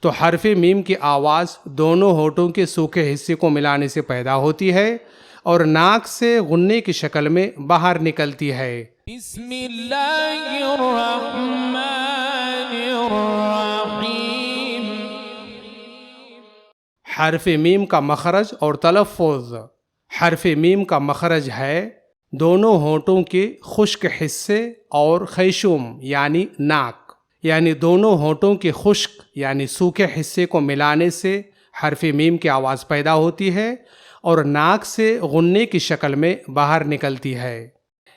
تو حرف میم کی آواز دونوں ہونٹوں کے سوکھے حصے کو ملانے سے پیدا ہوتی ہے اور ناک سے غنّے کی شکل میں باہر نکلتی ہے۔ بسم اللہ الرحمن الرحیم۔ حرف میم کا مخرج اور تلفظ۔ حرف میم کا مخرج ہے دونوں ہونٹوں کے خشک حصے اور خیشوم یعنی ناک، یعنی دونوں ہونٹوں کے خشک یعنی سوکھے حصے کو ملانے سے حرف میم کی آواز پیدا ہوتی ہے اور ناک سے غنّے کی شکل میں باہر نکلتی ہے۔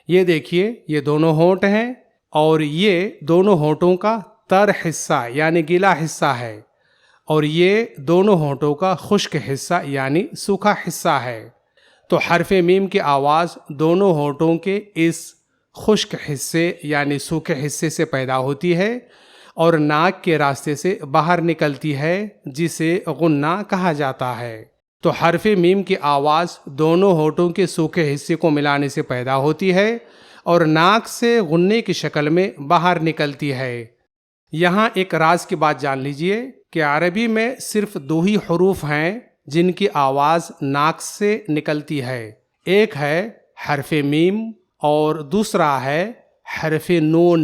یہ دیکھیے، یہ دونوں ہونٹ ہیں اور یہ دونوں ہونٹوں کا تر حصہ یعنی گیلا حصہ ہے، اور یہ دونوں ہونٹوں کا خشک حصہ یعنی سوکھا حصہ ہے۔ تو حرف میم کی آواز دونوں ہونٹوں کے اس خشک حصے یعنی سوکھے حصے سے پیدا ہوتی ہے اور ناک کے راستے سے باہر نکلتی ہے، جسے غنّہ کہا جاتا ہے۔ تو حرف میم کی آواز دونوں ہونٹوں کے سوکھے حصے کو ملانے سے پیدا ہوتی ہے اور ناک سے غنّے کی شکل میں باہر نکلتی ہے۔ یہاں ایک راز کی بات جان لیجئے کہ عربی میں صرف دو ہی حروف ہیں جن کی آواز ناک سے نکلتی ہے، ایک ہے حرف میم اور دوسرا ہے حرف نون۔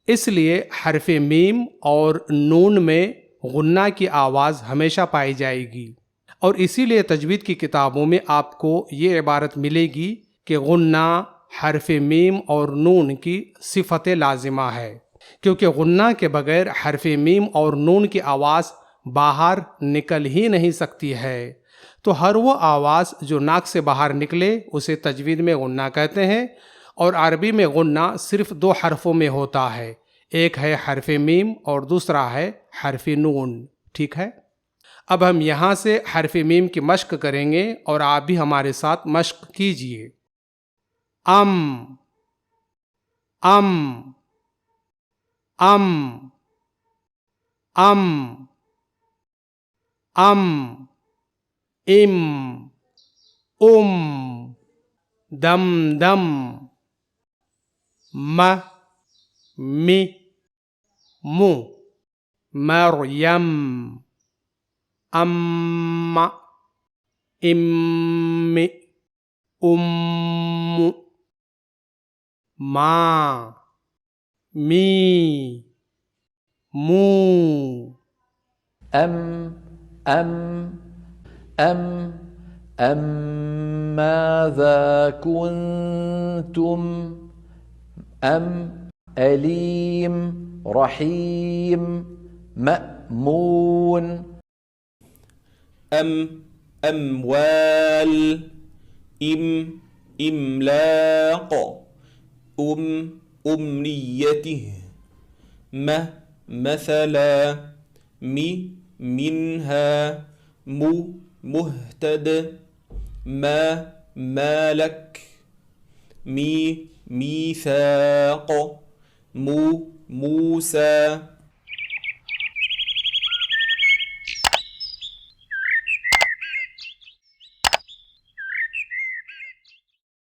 اس لیے حرف میم اور نون میں غنّہ کی آواز ہمیشہ پائی جائے گی، اور اسی لیے تجوید کی کتابوں میں آپ کو یہ عبارت ملے گی کہ غنّہ حرف میم اور نون کی صفت لازمہ ہے، کیونکہ غنّہ کے بغیر حرف میم اور نون کی آواز باہر نکل ہی نہیں سکتی ہے۔ تو ہر وہ آواز جو ناک سے باہر نکلے اسے تجوید میں غنّہ کہتے ہیں، اور عربی میں غنّہ صرف دو حرفوں میں ہوتا ہے، ایک ہے حرف میم اور دوسرا ہے حرف نون۔ ٹھیک ہے، اب ہم یہاں سے حرف میم کی مشق کریں گے اور آپ بھی ہمارے ساتھ مشق کیجئے۔ ام ام ام ام ام ام دم دم می مو مریم ام ما می مو ماذا كنتم أليم رحيم مأمون أموال إملاق أمنيته مثلا منها مهتد مالك ميثاق موسى